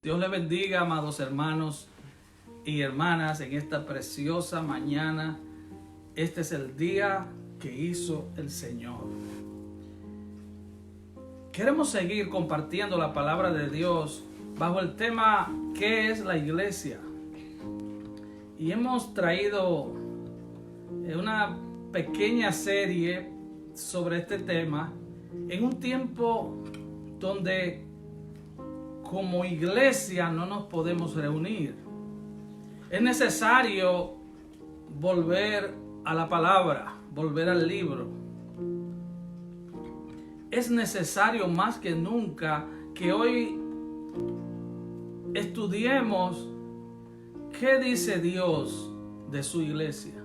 Dios le bendiga, amados hermanos y hermanas, en esta preciosa mañana. Este es el día que hizo el Señor. Queremos seguir compartiendo la palabra de Dios bajo el tema ¿qué es la iglesia? Y hemos traído una pequeña serie sobre este tema en un tiempo donde como iglesia no nos podemos reunir. Es necesario volver a la palabra, volver al libro. Es necesario más que nunca que hoy estudiemos qué dice Dios de su iglesia.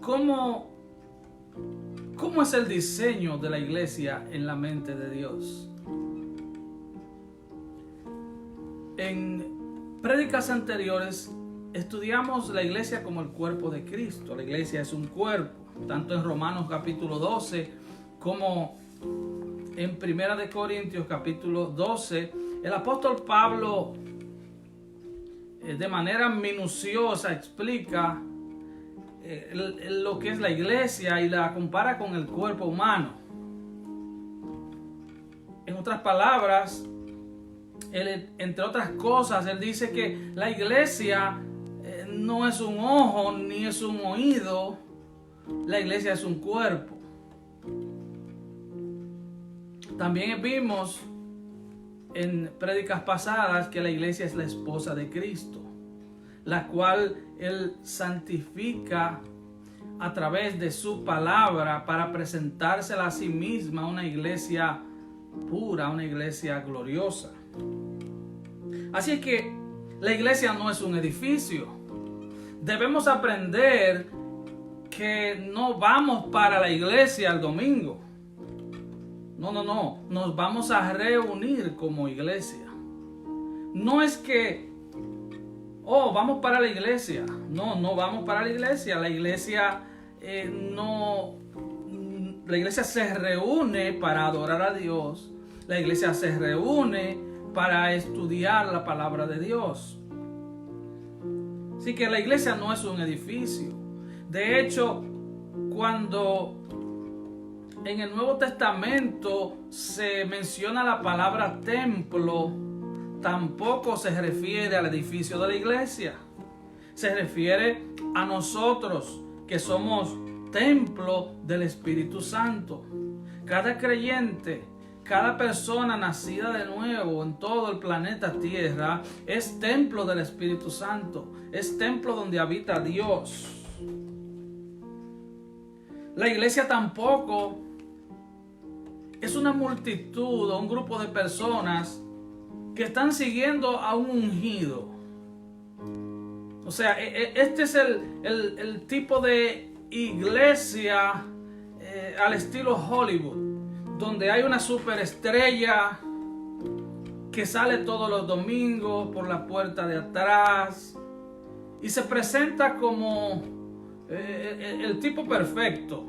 ¿Cómo es el diseño de la iglesia en la mente de Dios? En prédicas anteriores estudiamos la iglesia como el cuerpo de Cristo. La iglesia es un cuerpo, tanto en Romanos capítulo 12 como en Primera de Corintios capítulo 12. El apóstol Pablo de manera minuciosa explica lo que es la iglesia y la compara con el cuerpo humano. En otras palabras, él, entre otras cosas, él dice que la iglesia no es un ojo ni es un oído. La iglesia es un cuerpo. También vimos en prédicas pasadas que la iglesia es la esposa de Cristo, la cual él santifica a través de su palabra para presentársela a sí misma una iglesia pura, una iglesia gloriosa. Así es que la iglesia no es un edificio. Debemos aprender que no vamos para la iglesia el domingo. No. Nos vamos a reunir como iglesia. No es que, vamos para la iglesia. No vamos para la iglesia. La iglesia La iglesia se reúne para adorar a Dios. La iglesia se reúne para estudiar la palabra de Dios. Así que la iglesia no es un edificio. De hecho, cuando en el Nuevo Testamento se menciona la palabra templo, tampoco se refiere al edificio de la iglesia. Se refiere a nosotros que somos templo del Espíritu Santo. Cada creyente, cada persona nacida de nuevo en todo el planeta Tierra es templo del Espíritu Santo. Es templo donde habita Dios. La iglesia tampoco es una multitud o un grupo de personas que están siguiendo a un ungido. O sea, este es el tipo de iglesia al estilo Hollywood, donde hay una superestrella que sale todos los domingos por la puerta de atrás y se presenta como el tipo perfecto.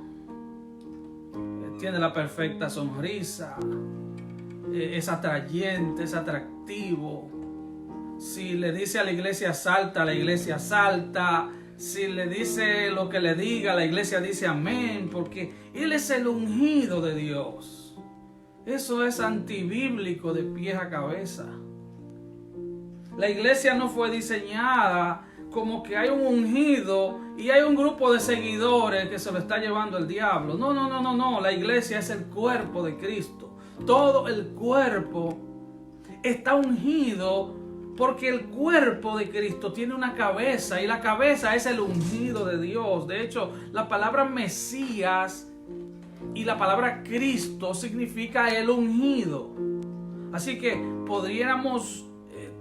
Tiene la perfecta sonrisa, es atrayente, es atractivo. Si le dice a la iglesia salta. Si le dice lo que le diga, la iglesia dice amén, porque él es el ungido de Dios. Eso es antibíblico de pies a cabeza. La iglesia no fue diseñada como que hay un ungido y hay un grupo de seguidores que se lo está llevando el diablo. No. La iglesia es el cuerpo de Cristo. Todo el cuerpo está ungido porque el cuerpo de Cristo tiene una cabeza y la cabeza es el ungido de Dios. De hecho, la palabra Mesías y la palabra Cristo significa el ungido. Así que podríamos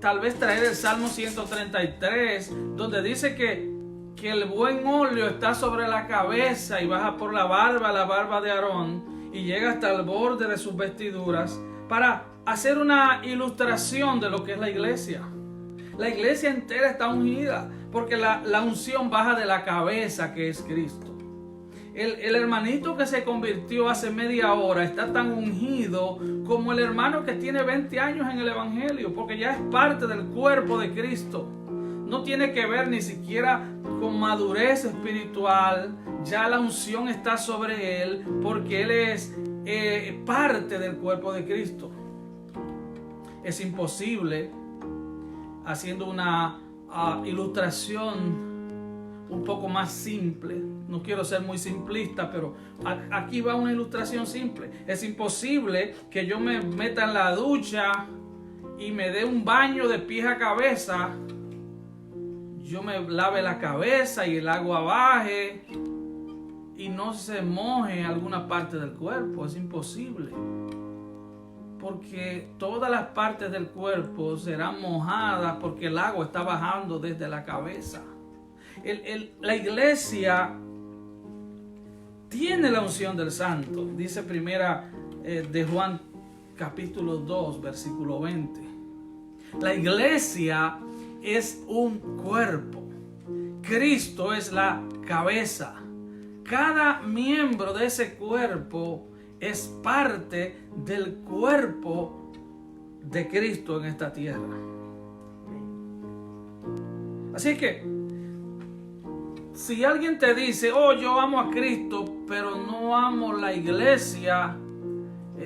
tal vez traer el Salmo 133, donde dice que el buen óleo está sobre la cabeza y baja por la barba de Aarón, y llega hasta el borde de sus vestiduras, para hacer una ilustración de lo que es la iglesia. La iglesia entera está ungida, porque la unción baja de la cabeza, que es Cristo. El hermanito que se convirtió hace media hora está tan ungido como el hermano que tiene 20 años en el Evangelio, porque ya es parte del cuerpo de Cristo. No tiene que ver ni siquiera con madurez espiritual, ya la unción está sobre él, porque él es parte del cuerpo de Cristo. Es imposible, haciendo una ilustración un poco más simple, no quiero ser muy simplista, pero aquí va una ilustración simple. Es imposible que yo me meta en la ducha y me dé un baño de pies a cabeza, yo me lave la cabeza y el agua baje y no se moje alguna parte del cuerpo. Es imposible, porque todas las partes del cuerpo serán mojadas porque el agua está bajando desde la cabeza. La iglesia tiene la unción del Santo. Dice primera de Juan capítulo 2 versículo 20. La iglesia es un cuerpo. Cristo es la cabeza. Cada miembro de ese cuerpo es parte del cuerpo de Cristo en esta tierra. Así que si alguien te dice, oh, yo amo a Cristo, pero no amo la iglesia,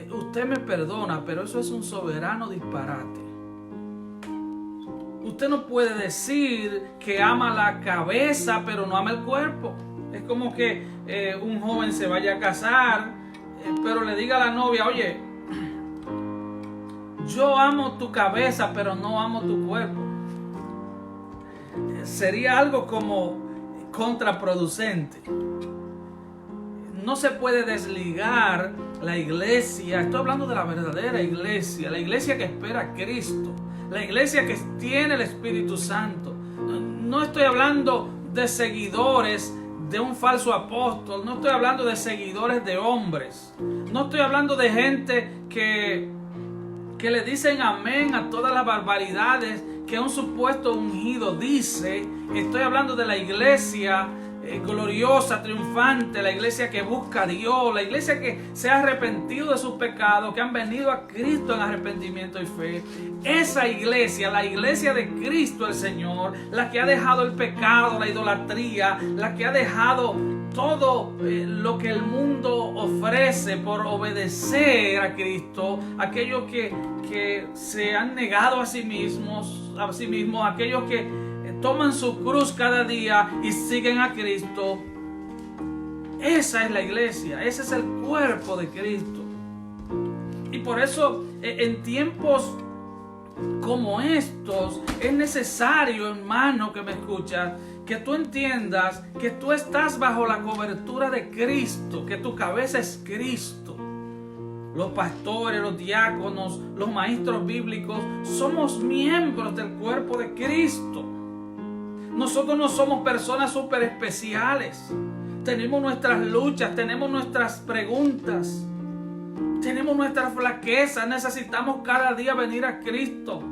usted me perdona, pero eso es un soberano disparate. Usted no puede decir que ama la cabeza, pero no ama el cuerpo. Es como que un joven se vaya a casar, pero le diga a la novia, oye, yo amo tu cabeza, pero no amo tu cuerpo. Sería algo como contraproducente. No se puede desligar la iglesia. Estoy hablando de la verdadera iglesia, la iglesia que espera a Cristo, la iglesia que tiene el Espíritu Santo. No estoy hablando de seguidores de un falso apóstol, no estoy hablando de seguidores de hombres, no estoy hablando de gente que le dicen amén a todas las barbaridades que un supuesto ungido dice. Estoy hablando de la iglesia gloriosa, triunfante, la iglesia que busca a Dios, la iglesia que se ha arrepentido de sus pecados, que han venido a Cristo en arrepentimiento y fe. Esa iglesia, la iglesia de Cristo el Señor, la que ha dejado el pecado, la idolatría, la que ha dejado todo lo que el mundo ofrece por obedecer a Cristo, aquellos que se han negado a sí mismos, aquellos que toman su cruz cada día y siguen a Cristo. Esa es la iglesia, ese es el cuerpo de Cristo. Y por eso en tiempos como estos es necesario, hermano que me escuchas, que tú entiendas que tú estás bajo la cobertura de Cristo, que tu cabeza es Cristo. Los pastores, los diáconos, los maestros bíblicos, somos miembros del cuerpo de Cristo. Nosotros no somos personas súper especiales. Tenemos nuestras luchas, tenemos nuestras preguntas, tenemos nuestras flaquezas. Necesitamos cada día venir a Cristo.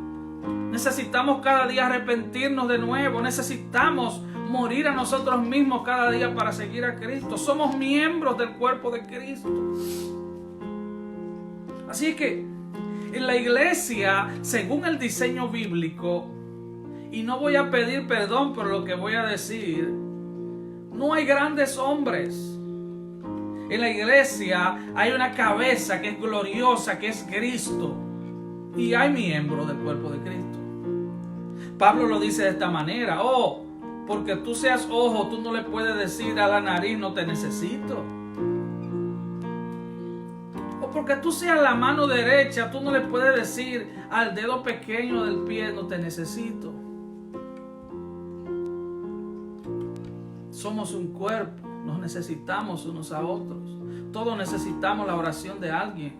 Necesitamos cada día arrepentirnos de nuevo. Necesitamos morir a nosotros mismos cada día para seguir a Cristo. Somos miembros del cuerpo de Cristo. Así que en la iglesia, según el diseño bíblico, y no voy a pedir perdón por lo que voy a decir, no hay grandes hombres. En la iglesia hay una cabeza que es gloriosa, que es Cristo. Y hay miembros del cuerpo de Cristo. Pablo lo dice de esta manera: oh, porque tú seas ojo, tú no le puedes decir a la nariz, no te necesito. O porque tú seas la mano derecha, tú no le puedes decir al dedo pequeño del pie, no te necesito. Somos un cuerpo, nos necesitamos unos a otros. Todos necesitamos la oración de alguien.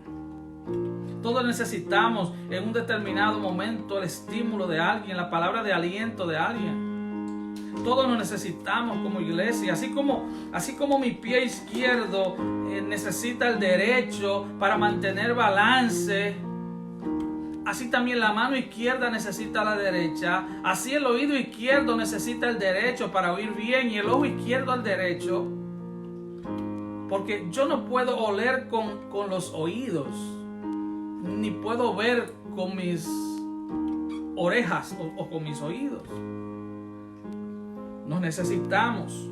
Todos necesitamos en un determinado momento el estímulo de alguien, la palabra de aliento de alguien. Todos nos necesitamos como iglesia. Así como mi pie izquierdo necesita el derecho para mantener balance, así también la mano izquierda necesita la derecha. Así el oído izquierdo necesita el derecho para oír bien y el ojo izquierdo el derecho. Porque yo no puedo oler con los oídos, ni puedo ver con mis orejas o con mis oídos. Nos necesitamos,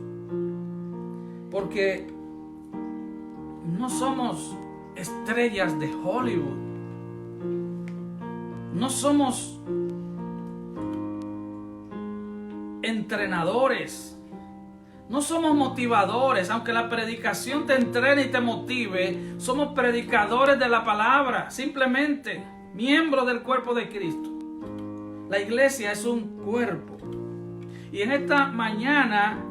porque no somos estrellas de Hollywood, no somos entrenadores, no somos motivadores. Aunque la predicación te entrene y te motive, somos predicadores de la palabra, simplemente miembros del cuerpo de Cristo. La iglesia es un cuerpo. Y en esta mañana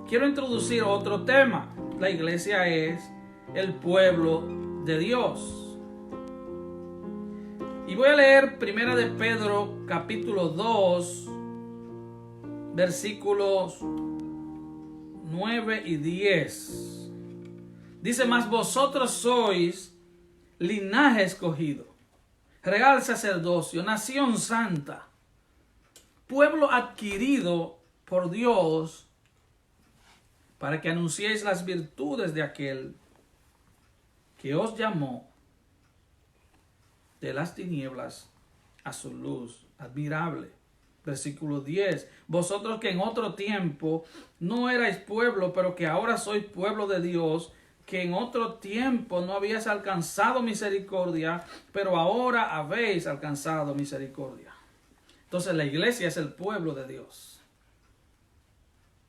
quiero introducir otro tema. La iglesia es el pueblo de Dios. Y voy a leer 1 de Pedro capítulo 2, versículos 9 y 10. Dice: mas vosotros sois linaje escogido, real sacerdocio, nación santa, pueblo adquirido por Dios, para que anunciéis las virtudes de aquel que os llamó de las tinieblas a su luz admirable. Versículo 10. Vosotros que en otro tiempo no erais pueblo, pero que ahora sois pueblo de Dios, que en otro tiempo no habíais alcanzado misericordia, pero ahora habéis alcanzado misericordia. Entonces la iglesia es el pueblo de Dios.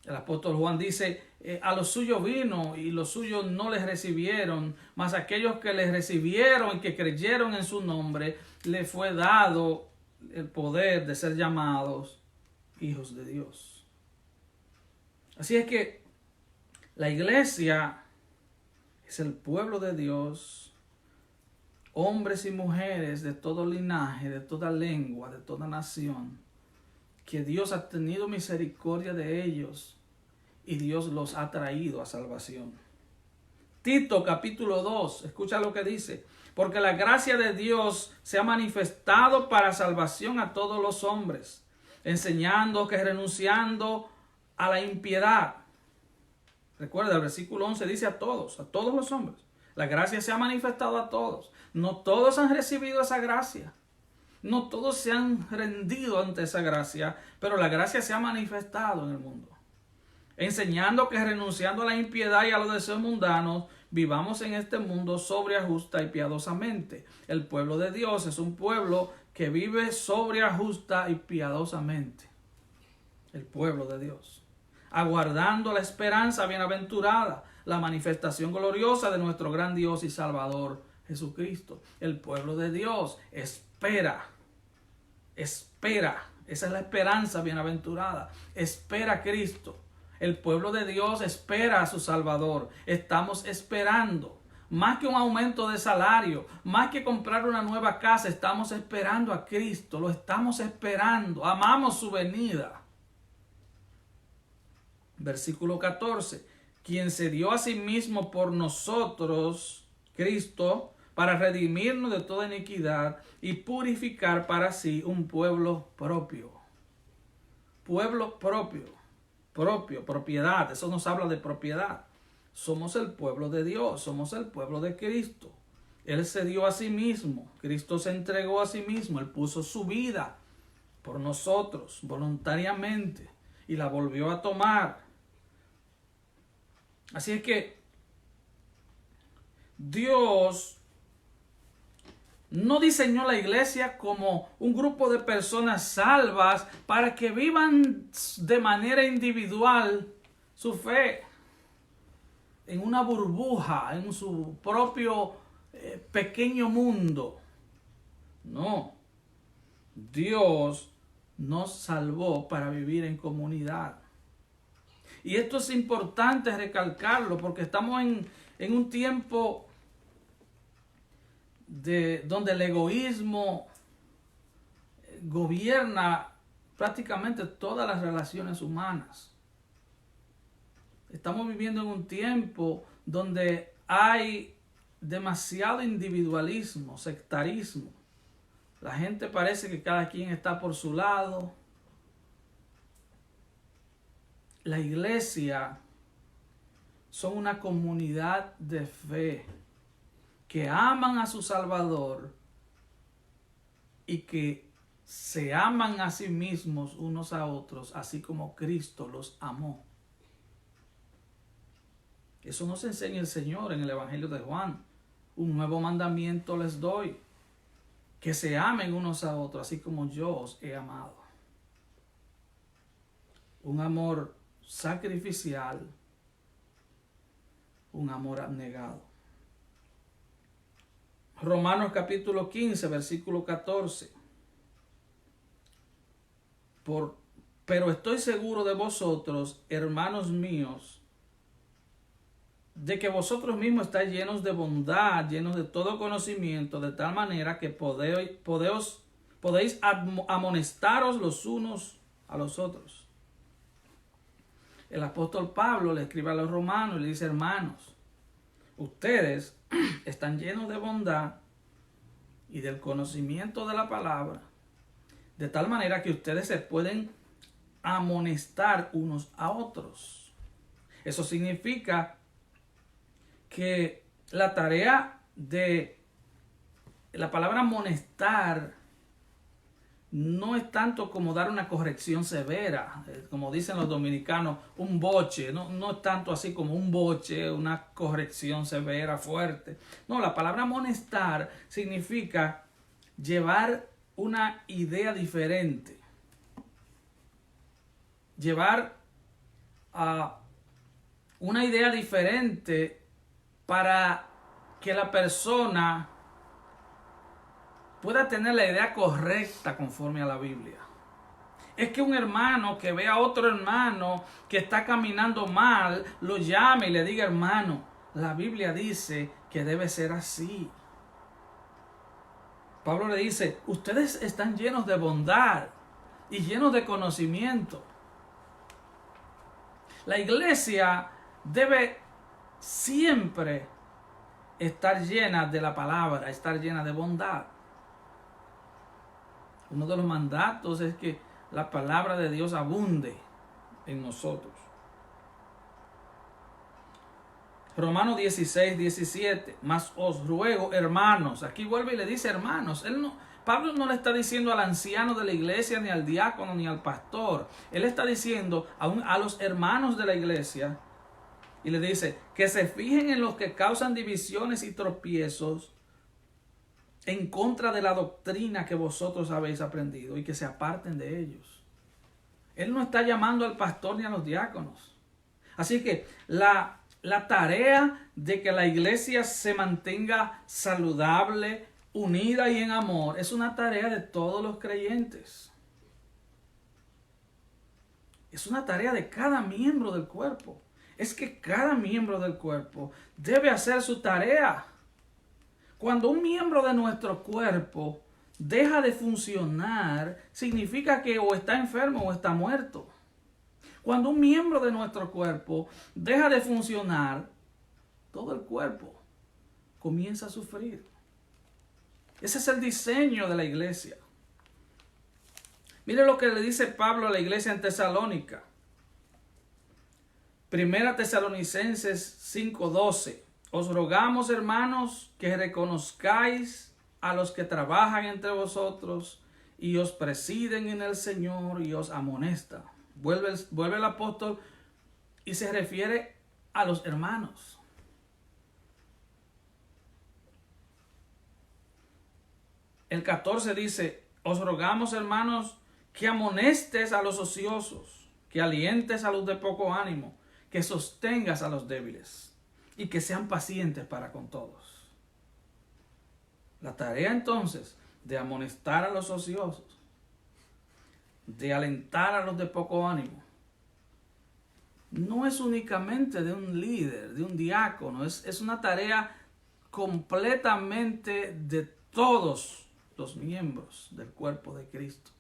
El apóstol Juan dice: a los suyos vino y los suyos no les recibieron, mas aquellos que les recibieron y que creyeron en su nombre, les fue dado el poder de ser llamados hijos de Dios. Así es que la iglesia es el pueblo de Dios, hombres y mujeres de todo linaje, de toda lengua, de toda nación, que Dios ha tenido misericordia de ellos y Dios los ha traído a salvación. Tito capítulo 2, escucha lo que dice: porque la gracia de Dios se ha manifestado para salvación a todos los hombres, enseñando que renunciando a la impiedad. Recuerda, el versículo 11 dice a todos los hombres. La gracia se ha manifestado a todos. No todos han recibido esa gracia. No todos se han rendido ante esa gracia, pero la gracia se ha manifestado en el mundo. Enseñando que renunciando a la impiedad y a los deseos mundanos, vivamos en este mundo sobria, justa y piadosamente. El pueblo de Dios es un pueblo que vive sobria, justa y piadosamente. El pueblo de Dios. Aguardando la esperanza bienaventurada, la manifestación gloriosa de nuestro gran Dios y Salvador Jesucristo. El pueblo de Dios espera. Esa es la esperanza bienaventurada. Espera a Cristo. El pueblo de Dios espera a su Salvador. Estamos esperando. Más que un aumento de salario, más que comprar una nueva casa, estamos esperando a Cristo. Lo estamos esperando. Amamos su venida. Versículo 14. Quien se dio a sí mismo por nosotros, Cristo, para redimirnos de toda iniquidad y purificar para sí un pueblo propio. Pueblo propio. Propiedad, eso nos habla de propiedad. Somos el pueblo de Dios, somos el pueblo de Cristo. Él se dio a sí mismo, Cristo se entregó a sí mismo, Él puso su vida por nosotros voluntariamente y la volvió a tomar. Así es que Dios no diseñó la iglesia como un grupo de personas salvas para que vivan de manera individual su fe en una burbuja, en su propio pequeño mundo. No, Dios nos salvó para vivir en comunidad. Y esto es importante recalcarlo porque estamos en un tiempo donde el egoísmo gobierna prácticamente todas las relaciones humanas. Estamos viviendo en un tiempo donde hay demasiado individualismo, sectarismo. La gente parece que cada quien está por su lado. La iglesia son una comunidad de fe que aman a su Salvador y que se aman a sí mismos unos a otros, así como Cristo los amó. Eso nos enseña el Señor en el Evangelio de Juan. Un nuevo mandamiento les doy, que se amen unos a otros, así como yo os he amado. Un amor sacrificial, un amor abnegado. Romanos capítulo 15, versículo 14. Pero estoy seguro de vosotros, hermanos míos, de que vosotros mismos estáis llenos de bondad, llenos de todo conocimiento, de tal manera que podéis amonestaros los unos a los otros. El apóstol Pablo le escribe a los romanos y le dice: hermanos, ustedes están llenos de bondad y del conocimiento de la palabra, de tal manera que ustedes se pueden amonestar unos a otros. Eso significa que la tarea de la palabra amonestar no es tanto como dar una corrección severa, como dicen los dominicanos, un boche, no es tanto así como un boche, una corrección severa, fuerte. No, la palabra amonestar significa llevar una idea diferente, llevar una idea diferente para que la persona pueda tener la idea correcta conforme a la Biblia. Es que un hermano que vea a otro hermano que está caminando mal, lo llame y le diga: hermano, la Biblia dice que debe ser así. Pablo le dice: ustedes están llenos de bondad y llenos de conocimiento. La iglesia debe siempre estar llena de la palabra, estar llena de bondad. Uno de los mandatos es que la palabra de Dios abunde en nosotros. Romanos 16, 17. Mas os ruego, hermanos. Aquí vuelve y le dice hermanos. Pablo no le está diciendo al anciano de la iglesia, ni al diácono, ni al pastor. Él está diciendo a los hermanos de la iglesia. Y le dice que se fijen en los que causan divisiones y tropiezos en contra de la doctrina que vosotros habéis aprendido, y que se aparten de ellos. Él no está llamando al pastor ni a los diáconos. Así que la tarea de que la iglesia se mantenga saludable, unida y en amor, es una tarea de todos los creyentes. Es una tarea de cada miembro del cuerpo. Es que cada miembro del cuerpo debe hacer su tarea. Cuando un miembro de nuestro cuerpo deja de funcionar, significa que o está enfermo o está muerto. Cuando un miembro de nuestro cuerpo deja de funcionar, todo el cuerpo comienza a sufrir. Ese es el diseño de la iglesia. Mire lo que le dice Pablo a la iglesia en Tesalónica. Primera Tesalonicenses 5:12. Os rogamos, hermanos, que reconozcáis a los que trabajan entre vosotros y os presiden en el Señor y os amonestan. Vuelve el apóstol y se refiere a los hermanos. El 14 dice: os rogamos, hermanos, que amonestes a los ociosos, que alientes a los de poco ánimo, que sostengas a los débiles y que sean pacientes para con todos. La tarea entonces de amonestar a los ociosos, de alentar a los de poco ánimo, no es únicamente de un líder, de un diácono, es una tarea completamente de todos los miembros del cuerpo de Cristo.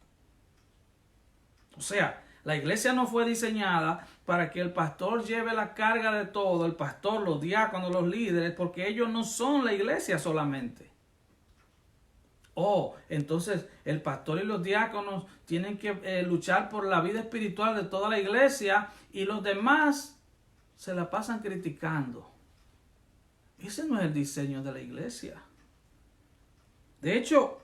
O sea, la iglesia no fue diseñada para que el pastor lleve la carga de todo, el pastor, los diáconos, los líderes, porque ellos no son la iglesia solamente. Entonces el pastor y los diáconos tienen que luchar por la vida espiritual de toda la iglesia, y los demás se la pasan criticando. Ese no es el diseño de la iglesia. De hecho,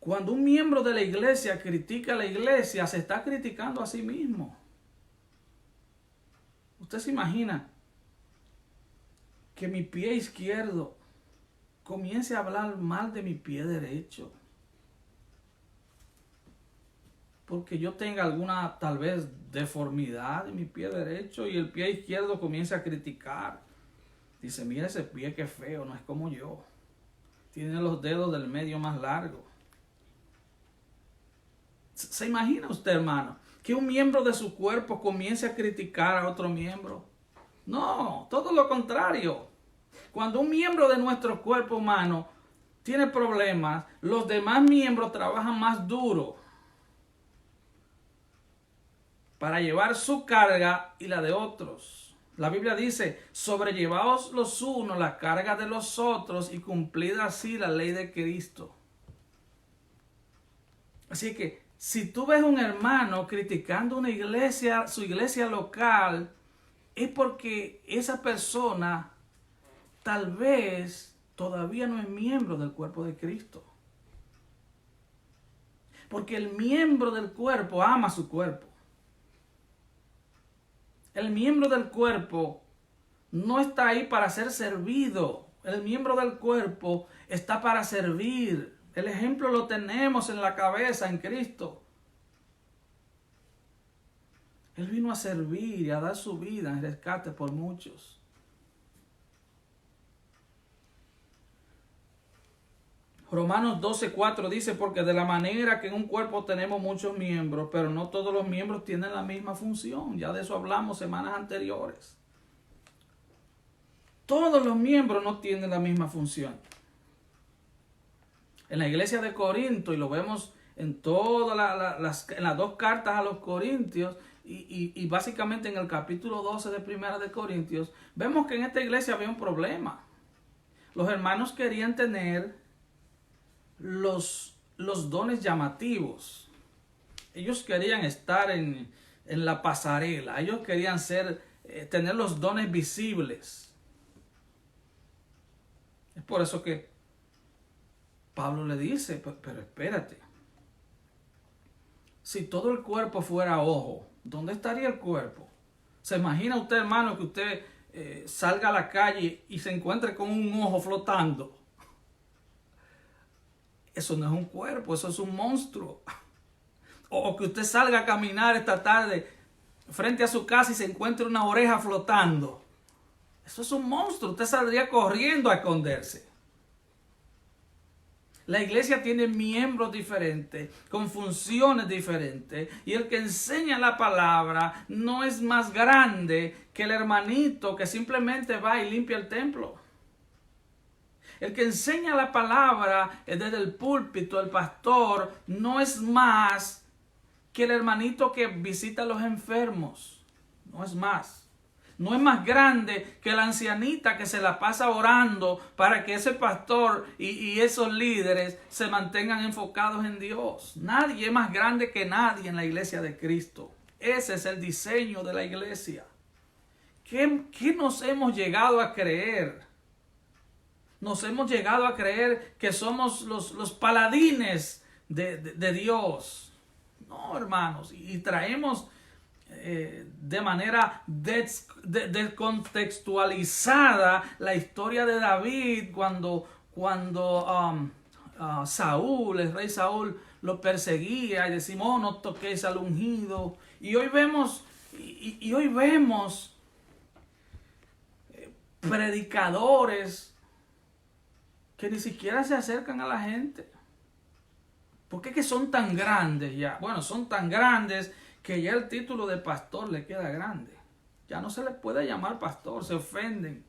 cuando un miembro de la iglesia critica a la iglesia, se está criticando a sí mismo. Usted se imagina que mi pie izquierdo comience a hablar mal de mi pie derecho, porque yo tenga alguna tal vez deformidad en mi pie derecho y el pie izquierdo comience a criticar. Dice, mira ese pie que feo, no es como yo. Tiene los dedos del medio más largos. ¿Se imagina usted, hermano, que un miembro de su cuerpo comience a criticar a otro miembro? No, todo lo contrario. Cuando un miembro de nuestro cuerpo humano tiene problemas, los demás miembros trabajan más duro para llevar su carga y la de otros. La Biblia dice, sobrellevaos los unos la carga de los otros y cumplid así la ley de Cristo. Así que si tú ves un hermano criticando una iglesia, su iglesia local, es porque esa persona tal vez todavía no es miembro del cuerpo de Cristo. Porque el miembro del cuerpo ama su cuerpo. El miembro del cuerpo no está ahí para ser servido. El miembro del cuerpo está para servir. El ejemplo lo tenemos en la cabeza, en Cristo. Él vino a servir y a dar su vida en rescate por muchos. Romanos 12:4 dice, porque de la manera que en un cuerpo tenemos muchos miembros, pero no todos los miembros tienen la misma función. Ya de eso hablamos semanas anteriores. Todos los miembros no tienen la misma función. En la iglesia de Corinto, y lo vemos en todas las dos cartas a los Corintios, y básicamente en el capítulo 12 de Primera de Corintios, vemos que en esta iglesia había un problema. Los hermanos querían tener los dones llamativos. Ellos querían estar en la pasarela. Ellos querían tener los dones visibles. Es por eso que Pablo le dice, pero espérate. Si todo el cuerpo fuera ojo, ¿dónde estaría el cuerpo? ¿Se imagina usted, hermano, que usted salga a la calle y se encuentre con un ojo flotando? Eso no es un cuerpo, eso es un monstruo. O que usted salga a caminar esta tarde frente a su casa y se encuentre una oreja flotando. Eso es un monstruo, usted saldría corriendo a esconderse. La iglesia tiene miembros diferentes, con funciones diferentes, y el que enseña la palabra no es más grande que el hermanito que simplemente va y limpia el templo. El que enseña la palabra desde el púlpito, el pastor, no es más que el hermanito que visita a los enfermos. No es más. No es más grande que la ancianita que se la pasa orando para que ese pastor y esos líderes se mantengan enfocados en Dios. Nadie es más grande que nadie en la iglesia de Cristo. Ese es el diseño de la iglesia. ¿Qué nos hemos llegado a creer? Nos hemos llegado a creer que somos los paladines de Dios. No, hermanos, y traemos de manera descontextualizada la historia de David cuando Saúl, el rey Saúl, lo perseguía y decimos, oh, no toquéis al ungido. Y hoy vemos, predicadores que ni siquiera se acercan a la gente. ¿Por qué que son tan grandes ya? Bueno, son tan grandes que ya el título de pastor le queda grande. Ya no se les puede llamar pastor, se ofenden.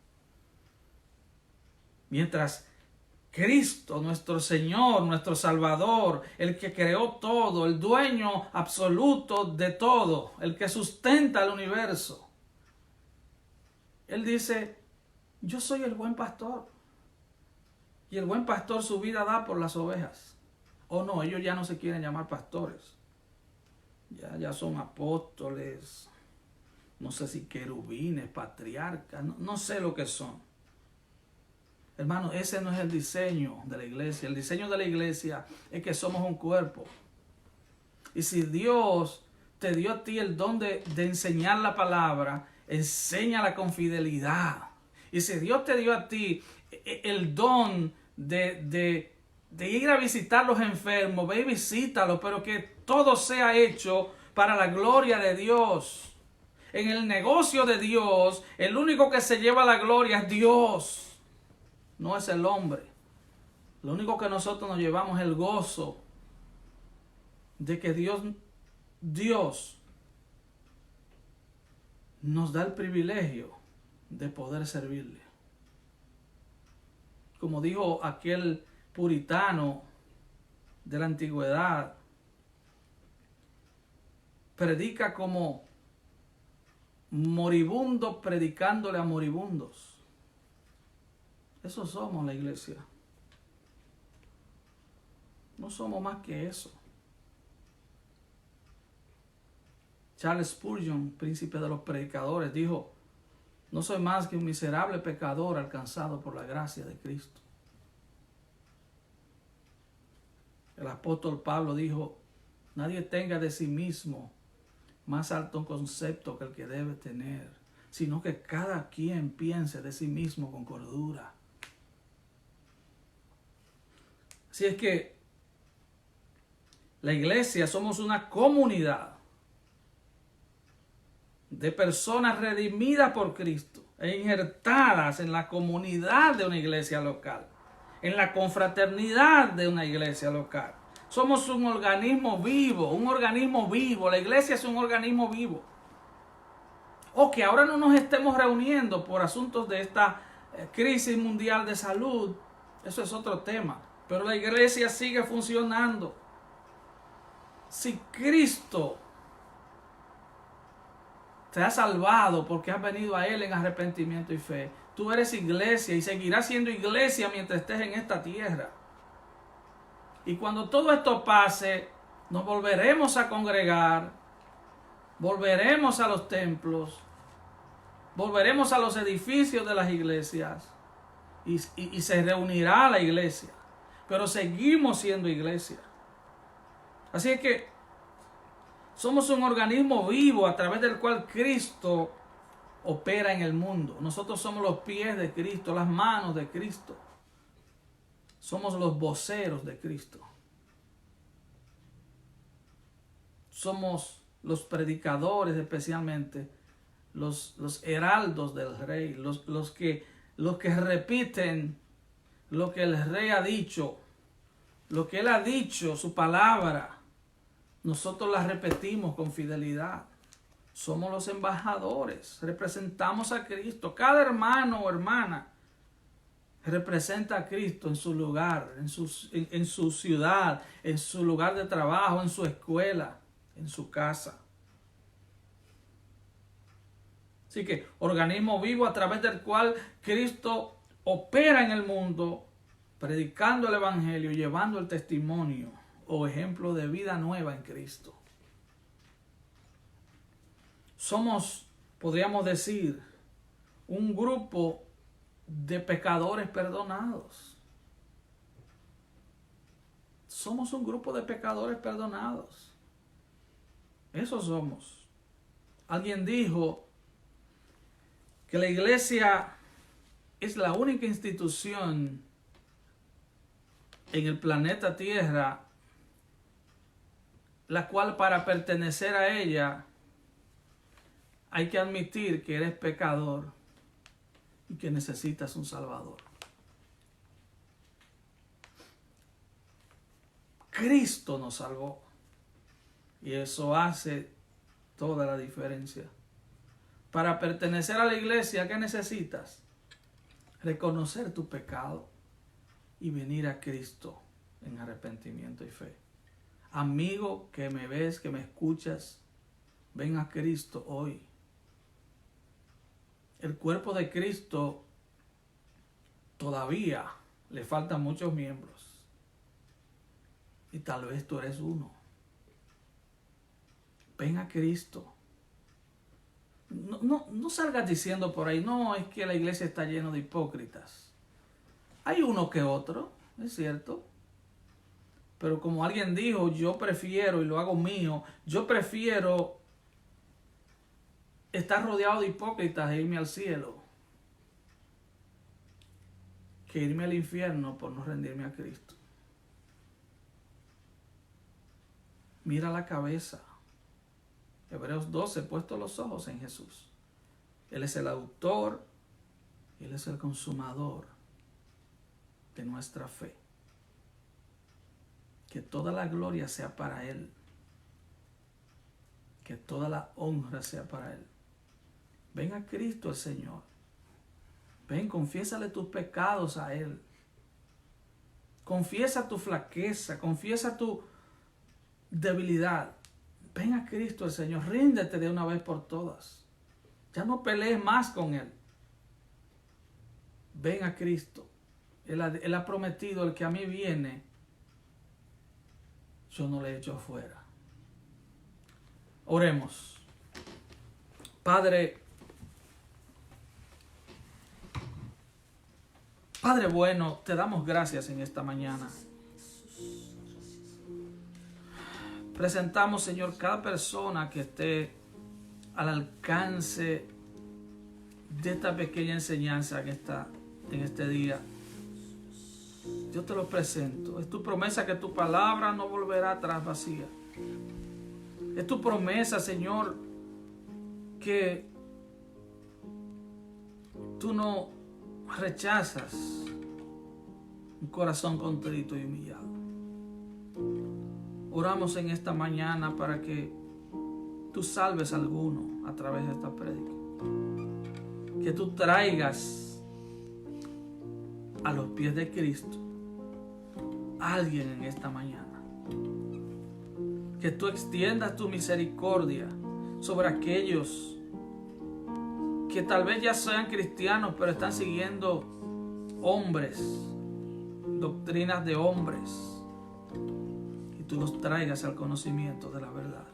Mientras Cristo, nuestro Señor, nuestro Salvador, el que creó todo, el dueño absoluto de todo, el que sustenta el universo, Él dice, yo soy el buen pastor. Y el buen pastor su vida da por las ovejas. O no, ellos ya no se quieren llamar pastores. Ya son apóstoles, no sé si querubines, patriarcas, no sé lo que son. Hermano, ese no es el diseño de la iglesia. El diseño de la iglesia es que somos un cuerpo. Y si Dios te dio a ti el don de enseñar la palabra, enséñala con fidelidad. Y si Dios te dio a ti el don de ir a visitar a los enfermos, ve y visítalos, pero que todo sea hecho para la gloria de Dios. En el negocio de Dios, el único que se lleva la gloria es Dios. No es el hombre. Lo único que nosotros nos llevamos es el gozo de que Dios nos da el privilegio de poder servirle. Como dijo aquel puritano de la antigüedad, predica como moribundo predicándole a moribundos. Eso somos la iglesia. No somos más que eso. Charles Spurgeon, príncipe de los predicadores, dijo: no soy más que un miserable pecador alcanzado por la gracia de Cristo. El apóstol Pablo dijo: nadie tenga de sí mismo más alto concepto que el que debe tener, sino que cada quien piense de sí mismo con cordura. Así es que la iglesia somos una comunidad de personas redimidas por Cristo e injertadas en la comunidad de una iglesia local, en la confraternidad de una iglesia local. Somos un organismo vivo, la iglesia es un organismo vivo. O que ahora no nos estemos reuniendo por asuntos de esta crisis mundial de salud, eso es otro tema, pero la iglesia sigue funcionando. Si Cristo te ha salvado porque has venido a Él en arrepentimiento y fe, tú eres iglesia y seguirás siendo iglesia mientras estés en esta tierra. Y cuando todo esto pase, nos volveremos a congregar, volveremos a los templos, volveremos a los edificios de las iglesias y se reunirá la iglesia. Pero seguimos siendo iglesia. Así es que somos un organismo vivo a través del cual Cristo opera en el mundo. Nosotros somos los pies de Cristo, las manos de Cristo. Somos los voceros de Cristo. Somos los predicadores, especialmente los heraldos del rey, los que repiten lo que el rey ha dicho, lo que él ha dicho, su palabra. Nosotros la repetimos con fidelidad. Somos los embajadores, representamos a Cristo. Cada hermano o hermana representa a Cristo en su lugar, en su ciudad, en su lugar de trabajo, en su escuela, en su casa. Así que, organismo vivo a través del cual Cristo opera en el mundo, predicando el evangelio, llevando el testimonio o ejemplo de vida nueva en Cristo. Somos, podríamos decir, un grupo de pecadores perdonados. Somos un grupo de pecadores perdonados. Eso somos. Alguien dijo que la iglesia es la única institución en el planeta Tierra la cual, para pertenecer a ella, hay que admitir que eres pecador y que necesitas un Salvador. Cristo nos salvó y eso hace toda la diferencia. Para pertenecer a la iglesia, ¿qué necesitas? Reconocer tu pecado y venir a Cristo en arrepentimiento y fe. Amigo que me ves, que me escuchas, ven a Cristo hoy. El cuerpo de Cristo todavía le faltan muchos miembros. Y tal vez tú eres uno. Ven a Cristo. no salgas diciendo por ahí, no, es que la iglesia está llena de hipócritas. Hay uno que otro, es cierto. Pero como alguien dijo, yo prefiero, y lo hago mío, yo prefiero estar rodeado de hipócritas e irme al cielo que irme al infierno por no rendirme a Cristo. Mira la cabeza. Hebreos 12, puesto los ojos en Jesús. Él es el autor, Él es el consumador de nuestra fe. Que toda la gloria sea para Él. Que toda la honra sea para Él. Ven a Cristo el Señor. Ven, confiésale tus pecados a Él. Confiesa tu flaqueza, confiesa tu debilidad. Ven a Cristo el Señor, ríndete de una vez por todas. Ya no pelees más con Él. Ven a Cristo. Él ha prometido, el que a mí viene, yo no le echo afuera. Oremos. Padre bueno, te damos gracias en esta mañana. Presentamos, Señor, cada persona que esté al alcance de esta pequeña enseñanza en este día. Yo te lo presento. Es tu promesa que tu palabra no volverá atrás vacía. Es tu promesa, Señor, que tú no rechazas un corazón contrito y humillado. Oramos en esta mañana para que tú salves a alguno a través de esta prédica. Que tú traigas a los pies de Cristo a alguien en esta mañana. Que tú extiendas tu misericordia sobre aquellos que tal vez ya sean cristianos, pero están siguiendo hombres, doctrinas de hombres. Tú los traigas al conocimiento de la verdad.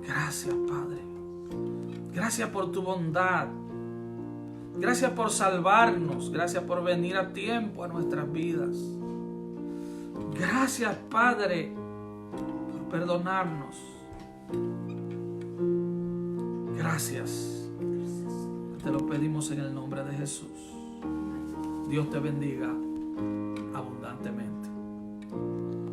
Gracias, Padre. Gracias por tu bondad. Gracias por salvarnos. Gracias por venir a tiempo a nuestras vidas. Gracias, Padre, por perdonarnos. Gracias. Te lo pedimos en el nombre de Jesús. Dios te bendiga.